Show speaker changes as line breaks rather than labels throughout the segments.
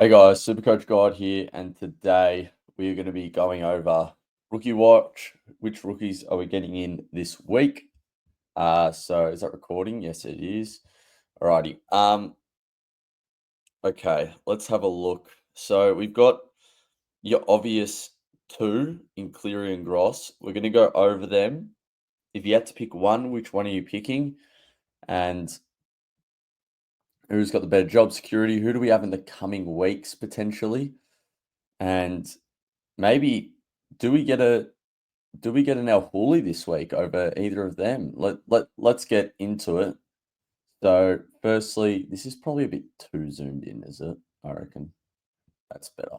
Hey guys, SuperCoach Guide here, and today we're going to be going over rookie watch. Which rookies are we getting in this week? So is that recording? Yes, it is. Alrighty. Okay, let's have a look. So we've got your obvious two in Cleary and Gross. We're going to go over them. If you had to pick one, which one are you picking? And who's got the better job security? Who do we have in the coming weeks potentially? And maybe do we get a do we get an El Hooley this week over either of them? Let's get into it. So, firstly, this is probably a bit too zoomed in, is it? I reckon that's better.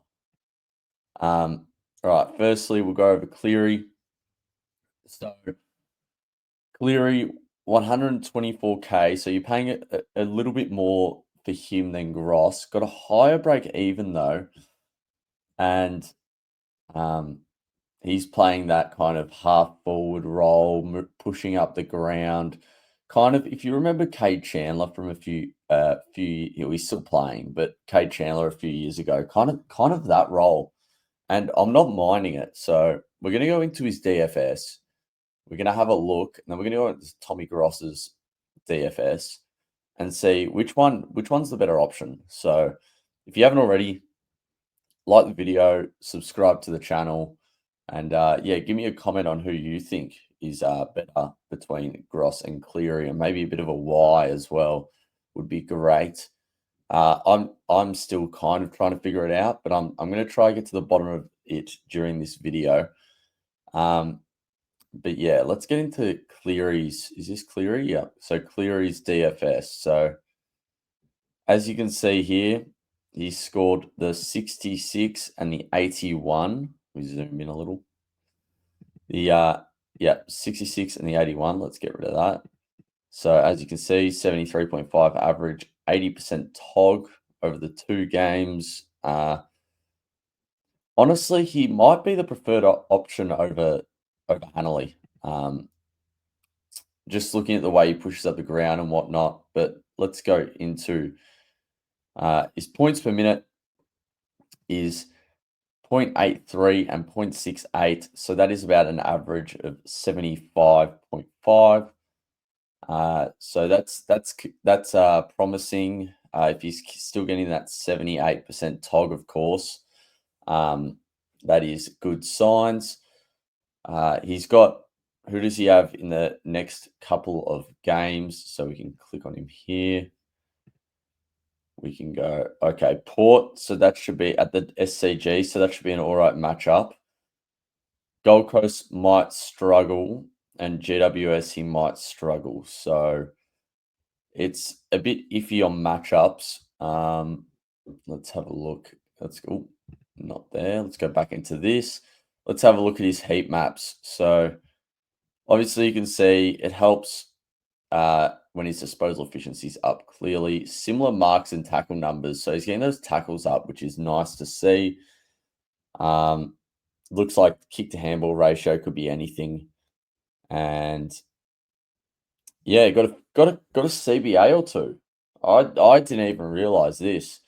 All right. Firstly, we'll go over Cleary. So, Cleary, 124K. So you're paying a little bit more for him than Gross. Got a higher break even though, and um, he's playing that kind of half forward role, pushing up the ground. Kind of, if you remember Cade Chandler from a he's still playing, but Cade Chandler a few years ago, kind of that role. And I'm not minding it. So we're going to go into his DFS. We're going to have a look, and then we're going to go into Tommy Gross's DFS and see which one's the better option. So if you haven't already, like the video, subscribe to the channel, and yeah, give me a comment on who you think is better between Gross and Cleary, and maybe a bit of a why as well would be great. I'm still kind of trying to figure it out, but I'm going to try to get to the bottom of it during this video. But yeah, let's get into Cleary's. Is this Cleary? Yeah. So Cleary's DFS. So as you can see here, he scored the 66 and the 81. We zoom in a little. The 66 and the 81. Let's get rid of that. So as you can see, 73.5 average, 80% TOG over the two games. Honestly, he might be the preferred option over Hanley. Just looking at the way he pushes up the ground and whatnot. But let's go into his points per minute is 0.83 and 0.68. So that is about an average of 75.5. So that's promising. If he's still getting that 78% TOG, of course, that is good signs. He's got, who does he have in the next couple of games? So we can click on him here. We can go, okay, Port. So that should be at the SCG. So that should be an all right matchup. Gold Coast might struggle, and GWS he might struggle. So it's a bit iffy on matchups. Let's have a look. Let's go. Not there. Let's go back into this. Let's have a look at his heat maps. So obviously you can see it helps when his disposal efficiency is up clearly. Similar marks and tackle numbers. So he's getting those tackles up, which is nice to see. Looks like kick to handball ratio could be anything. And yeah, got a CBA or two. I didn't even realize this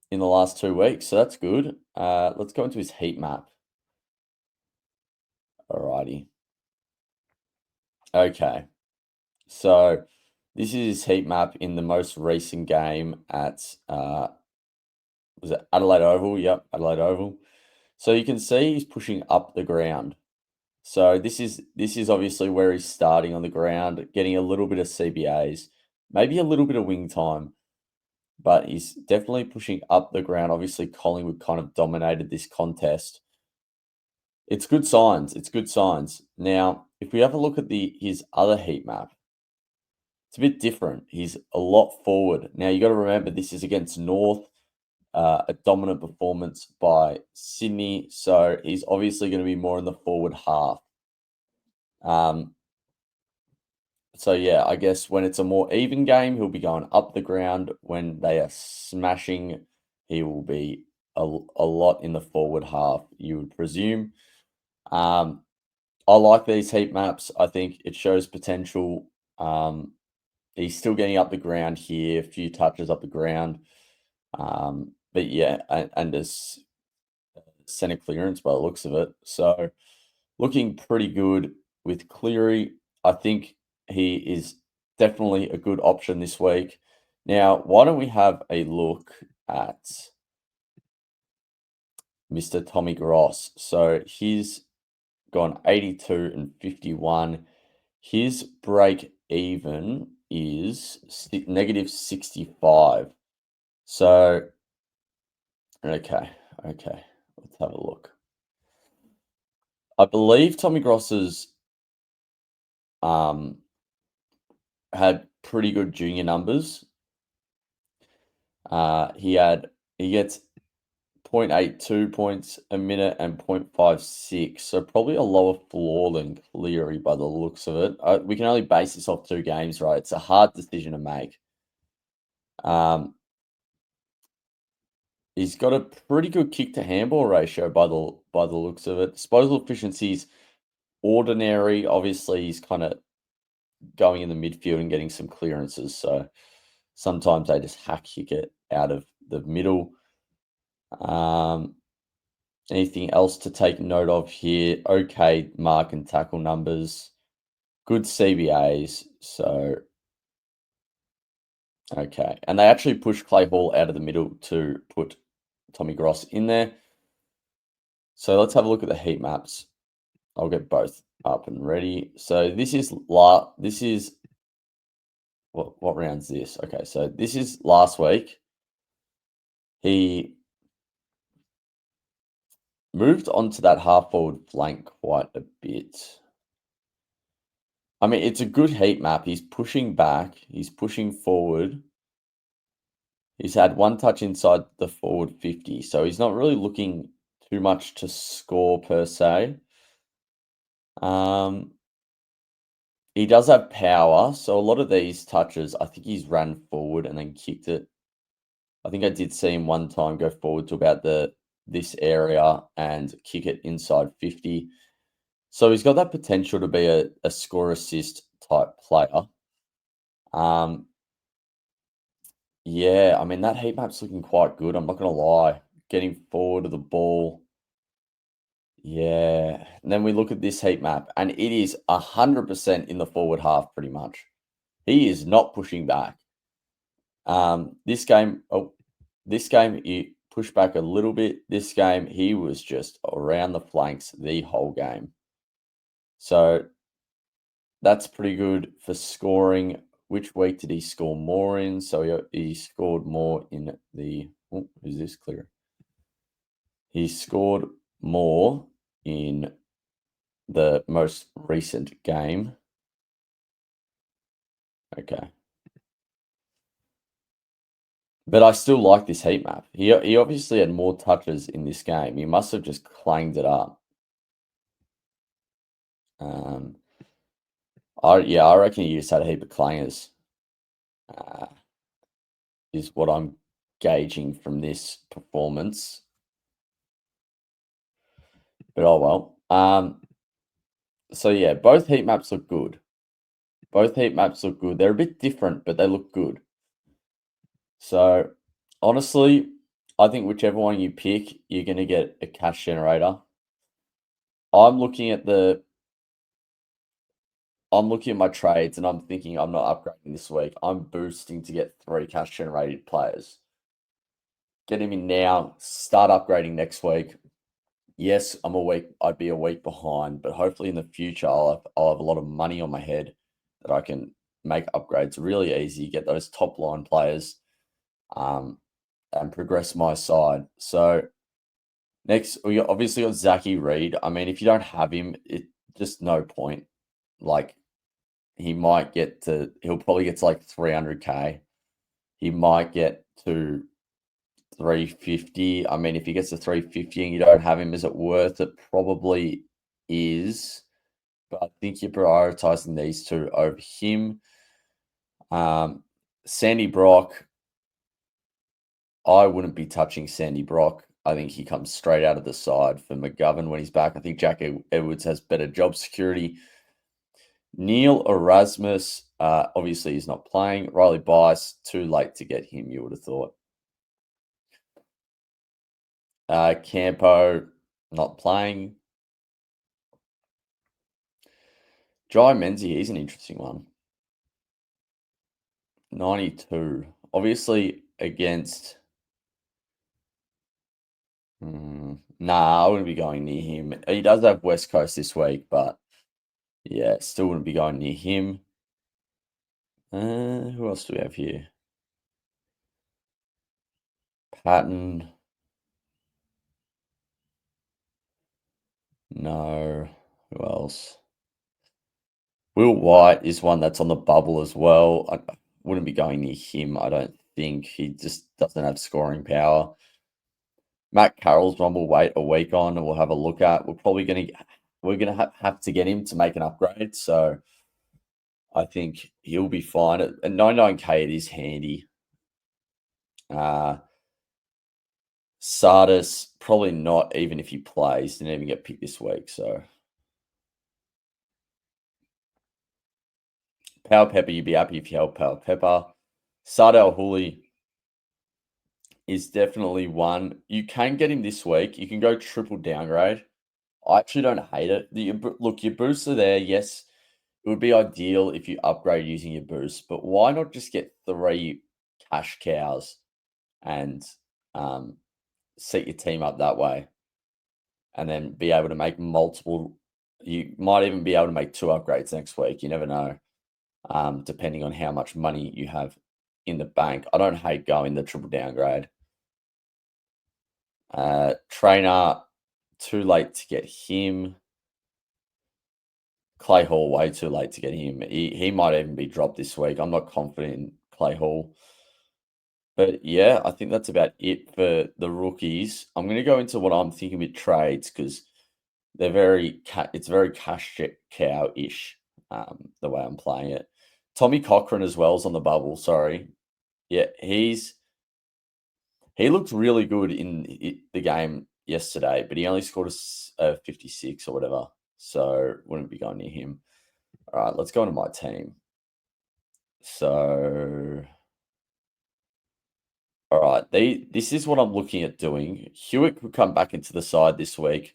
in the last 2 weeks, so that's good. Let's go into his heat map. Alrighty. Okay. So this is his heat map in the most recent game at was it Adelaide Oval? Yep, Adelaide Oval. So you can see he's pushing up the ground. So this is obviously where he's starting on the ground, getting a little bit of CBAs, maybe a little bit of wing time, but he's definitely pushing up the ground. Obviously, Collingwood kind of dominated this contest. It's good signs. It's good signs. Now, if we have a look at his other heat map, it's a bit different. He's a lot forward. Now you got to remember this is against North, a dominant performance by Sydney, so he's obviously going to be more in the forward half. So yeah, I guess when it's a more even game, he'll be going up the ground. When they are smashing, he will be a lot in the forward half, you would presume. I like these heat maps. I think it shows potential. He's still getting up the ground here, a few touches up the ground. But yeah, and there's centre clearance by the looks of it. So looking pretty good with Cleary. I think he is definitely a good option this week. Now, why don't we have a look at Mr. Tommy Gross? So he's gone 82 and 51. His break even is negative 65. So, okay, let's have a look. I believe Tommy Gross's had pretty good junior numbers. He gets 0.82 points a minute and 0.56, so probably a lower floor than Cleary by the looks of it. We can only base this off 2 games, right? It's a hard decision to make. He's got a pretty good kick to handball ratio by the looks of it. Disposal efficiency's ordinary. Obviously, he's kind of going in the midfield and getting some clearances, so sometimes they just hack kick it out of the middle. Anything else to take note of here? Okay, mark and tackle numbers. Good CBAs. So, okay. And they actually pushed Clay Hall out of the middle to put Tommy Gross in there. So let's have a look at the heat maps. I'll get both up and ready. So this is what round's this? Okay, so this is last week. He moved onto that half forward flank quite a bit. I mean, it's a good heat map. He's pushing back. He's pushing forward. He's had 1 touch inside the forward 50, so he's not really looking too much to score per se. He does have power, so a lot of these touches, I think he's ran forward and then kicked it. I think I did see him one time go forward to about this area and kick it inside 50. So he's got that potential to be a score assist type player. Yeah, I mean, that heat map's looking quite good. I'm not going to lie. Getting forward to the ball. Yeah. And then we look at this heat map, and it is 100% in the forward half, pretty much. He is not pushing back. This game, he pushed back a little bit. This game, he was just around the flanks the whole game. So that's pretty good for scoring. Which week did he score more in? So he scored more in the... Oh, is this clear? He scored more in the most recent game. Okay. But I still like this heat map. He obviously had more touches in this game. He must have just clanged it up. I reckon he just had a heap of clangers. Is what I'm gauging from this performance. But oh well. So yeah, both heat maps look good. They're a bit different, but they look good. So honestly, I think whichever one you pick, you're going to get a cash generator. I'm looking at my trades and I'm thinking I'm not upgrading this week. I'm boosting to get 3 cash generated players. Get him in now, start upgrading next week. Yes, I'd be a week behind, but hopefully in the future I'll have a lot of money on my head that I can make upgrades really easy, get those top line players, and progress my side. So next, we obviously got Zachy Reid. I mean, if you don't have him, it just no point. Like, he'll probably get to like 300k. He might get to 350. I mean, if he gets to 350 and you don't have him, is it worth it? Probably is. But I think you're prioritizing these 2 over him. Sandy Brock, I wouldn't be touching Sandy Brock. I think he comes straight out of the side for McGovern when he's back. I think Jack Edwards has better job security. Neil Erasmus, obviously he's not playing. Riley Bice, too late to get him, you would have thought. Campo not playing. Jai Menzie, he's an interesting one. 92. Obviously against. Nah, I wouldn't be going near him. He does have West Coast this week, but yeah, still wouldn't be going near him. Who else do we have here? Patton. No. Who else? Will White is one that's on the bubble as well. I wouldn't be going near him, I don't think. He just doesn't have scoring power. Matt Carroll's one we'll wait a week on and we'll have a look at. We're gonna have to get him to make an upgrade. So I think he'll be fine. At 99k, it is handy. Sardis, probably not, even if he plays. Didn't even get picked this week. So Power Pepper, you'd be happy if you held Power Pepper. Sardell Hooley is definitely one. You can get him this week. You can go triple downgrade. I actually don't hate it. Look, your boosts are there. Yes, it would be ideal if you upgrade using your boost, but why not just get 3 cash cows and set your team up that way, and then be able to make multiple. You might even be able to make 2 upgrades next week. You never know, depending on how much money you have in the bank. I don't hate going the triple downgrade. Trainer, too late to get him. Clay Hall, way too late to get him. He might even be dropped this week. I'm not confident in Clay Hall. But yeah, I think that's about it for the rookies. I'm going to go into what I'm thinking with trades because it's very cash cow-ish, the way I'm playing it. Tommy Cochran as well is on the bubble. Sorry. Yeah, he looked really good in the game yesterday, but he only scored a 56 or whatever. So wouldn't be going near him. All right, let's go into my team. So, all right, this is what I'm looking at doing. Hewitt could come back into the side this week,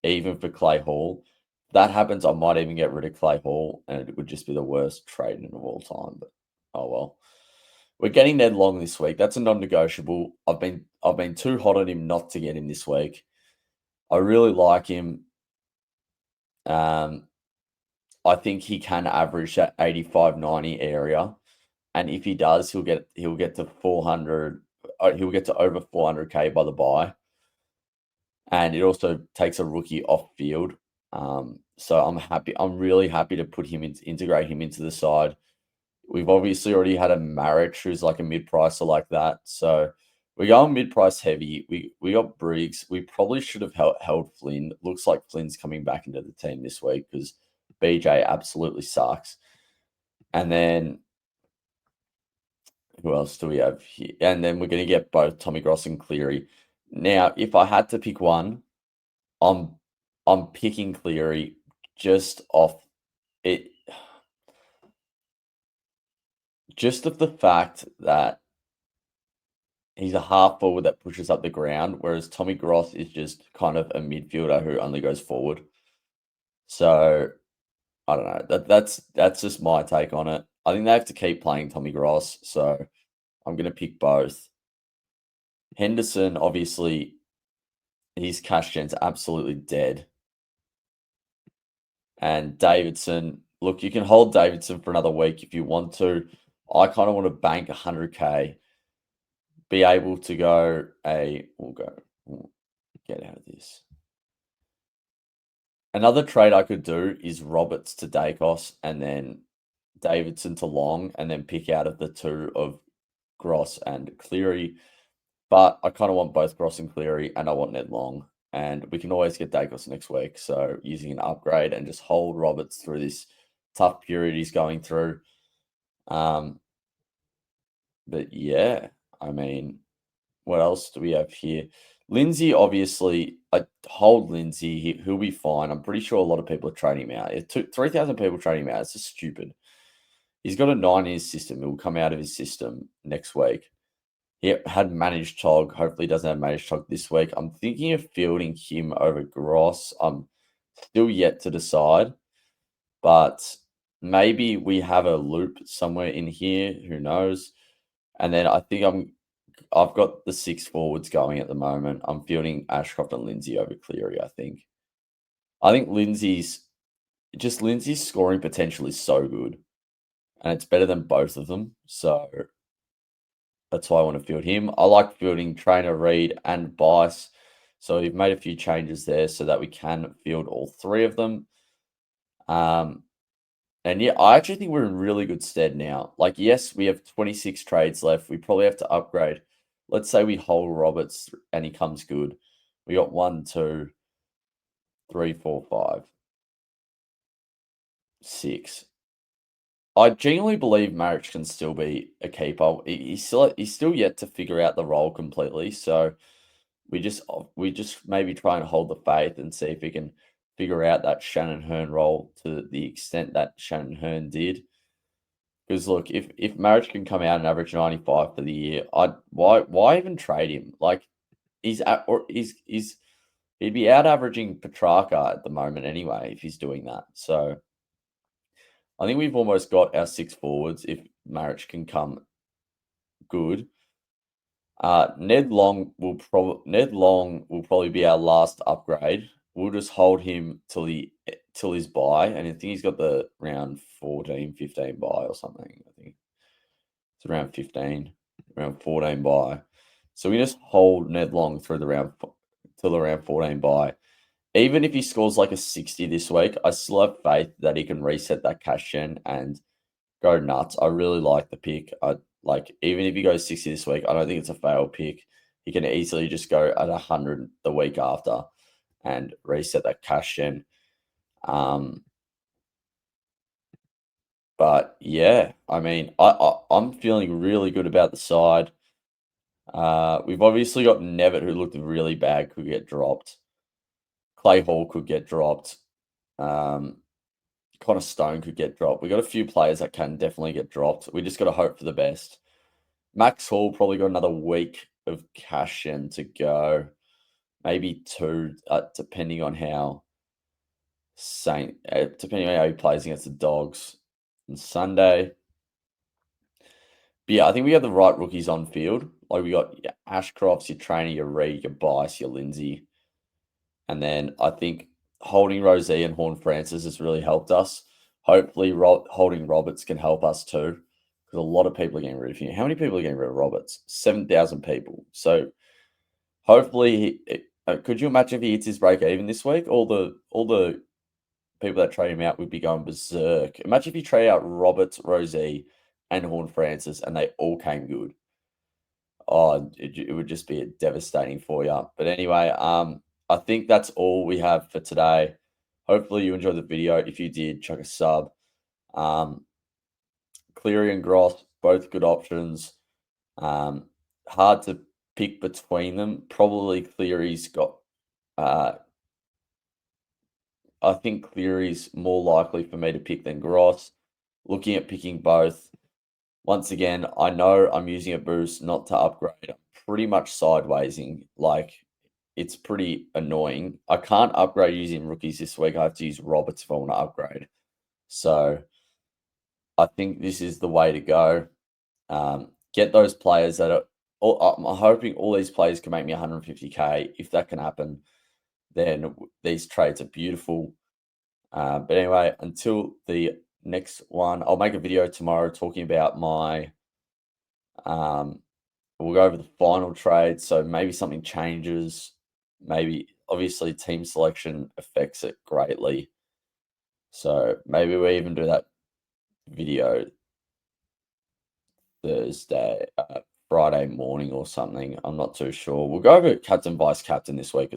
even for Clay Hall. If that happens, I might even get rid of Clay Hall, and it would just be the worst trade of all time. But oh well. We're getting Ned Long this week. That's a non-negotiable. I've been too hot on him not to get him this week. I really like him. I think he can average that 85, 90 area. And if he does, he'll get to 400. He'll get to over 400k by the bye. And it also takes a rookie off field. So I'm happy. I'm really happy to integrate him into the side. We've obviously already had a Marich who's like a mid-pricer like that. So we're going mid-price heavy. We got Briggs. We probably should have held Flynn. Looks like Flynn's coming back into the team this week because BJ absolutely sucks. And then who else do we have here? And then we're going to get both Tommy Gross and Cleary. Now, if I had to pick one, I'm picking Cleary just off it. Just of the fact that he's a half forward that pushes up the ground, whereas Tommy Gross is just kind of a midfielder who only goes forward. So I don't know. That's just my take on it. I think they have to keep playing Tommy Gross, so I'm going to pick both. Henderson, obviously, his cash gen's absolutely dead. And Davidson, look, you can hold Davidson for another week if you want to. I kind of want to bank 100k, be able to we'll get out of this. Another trade I could do is Roberts to Dacos and then Davidson to Long and then pick out of the 2 of Gross and Cleary. But I kind of want both Gross and Cleary and I want Ned Long. And we can always get Dacos next week. So using an upgrade and just hold Roberts through this tough period he's going through. But yeah, I mean, what else do we have here? Lindsay, obviously, I hold Lindsay. He'll be fine. I'm pretty sure a lot of people are trading him out. 3,000 people trading him out. It's just stupid. He's got a 9 in his system. It will come out of his system next week. He had managed Tog. Hopefully, he doesn't have managed Tog this week. I'm thinking of fielding him over Gross. I'm still yet to decide, but maybe we have a loop somewhere in here. Who knows? And then I think I've got the 6 forwards going at the moment. I'm fielding Ashcroft and Lindsay over Cleary. I think Lindsay's scoring potential is so good, and it's better than both of them. So that's why I want to field him. I like fielding Trainer, Reed, and Bice. So we've made a few changes there so that we can field all 3 of them. And yeah, I actually think we're in really good stead now. Like, yes, we have 26 trades left. We probably have to upgrade. Let's say we hold Roberts and he comes good. We got 1, 2, 3, 4, 5, 6. I genuinely believe Marriage can still be a keeper. He's still yet to figure out the role completely. So we just maybe try and hold the faith and see if we can figure out that Shannon Hearn role to the extent that Shannon Hearn did. Because look, if Marriage can come out and average 95 for the year, why even trade him? Like he'd be out averaging Petrarca at the moment anyway if he's doing that. So I think we've almost got our 6 forwards if Marriage can come good. Ned Long will probably be our last upgrade. We'll just hold him till his buy, and I think he's got the round 14, 15 buy or something. I think it's around 15, around 14 buy. So we just hold Ned Long through till the round 14 buy. Even if he scores like a 60 this week, I still have faith that he can reset that cash gen and go nuts. I really like the pick. Even if he goes 60 this week, I don't think it's a fail pick. He can easily just go at 100 the week after and reset that cash gen. But yeah, I mean, I'm feeling really good about the side. We've obviously got Nevitt, who looked really bad, could get dropped. Clay Hall could get dropped. Connor Stone could get dropped. We got a few players that can definitely get dropped. We just got to hope for the best. Max Hall probably got another week of cash in to go, maybe 2, depending on how he plays against the Dogs on Sunday. But yeah, I think we have the right rookies on field. Like we got your Ashcrofts, your Trainer, your Reed, your Bice, your Lindsay, and then I think holding Rosie and Horn Francis has really helped us. Hopefully, holding Roberts can help us too, because a lot of people are getting rid of him. How many people are getting rid of Roberts? 7,000 people. So hopefully, could you imagine if he hits his break even this week? All the people that trade him out would be going berserk. Imagine if you trade out Roberts, Rosie, and Horn Francis, and they all came good. Oh, it would just be devastating for you. But anyway, I think that's all we have for today. Hopefully you enjoyed the video. If you did, chuck a sub. Cleary and Gross, both good options. Hard to pick between them. Probably Cleary's got. I think Cleary's more likely for me to pick than Gross. Looking at picking both. Once again, I know I'm using a boost not to upgrade. I'm pretty much sidewaysing. Like, it's pretty annoying. I can't upgrade using rookies this week. I have to use Roberts if I want to upgrade. So I think this is the way to go. Get those players that are. I'm hoping all these players can make me 150k. If that can happen, then these trades are beautiful. But anyway, until the next one, I'll make a video tomorrow talking about my. We'll go over the final trade. So maybe something changes. Maybe obviously team selection affects it greatly. So maybe we even do that video Thursday, Friday morning or something. I'm not too sure. We'll go over captain, vice captain this week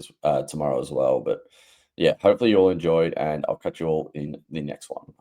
tomorrow as well. But yeah, hopefully you all enjoyed, and I'll catch you all in the next one.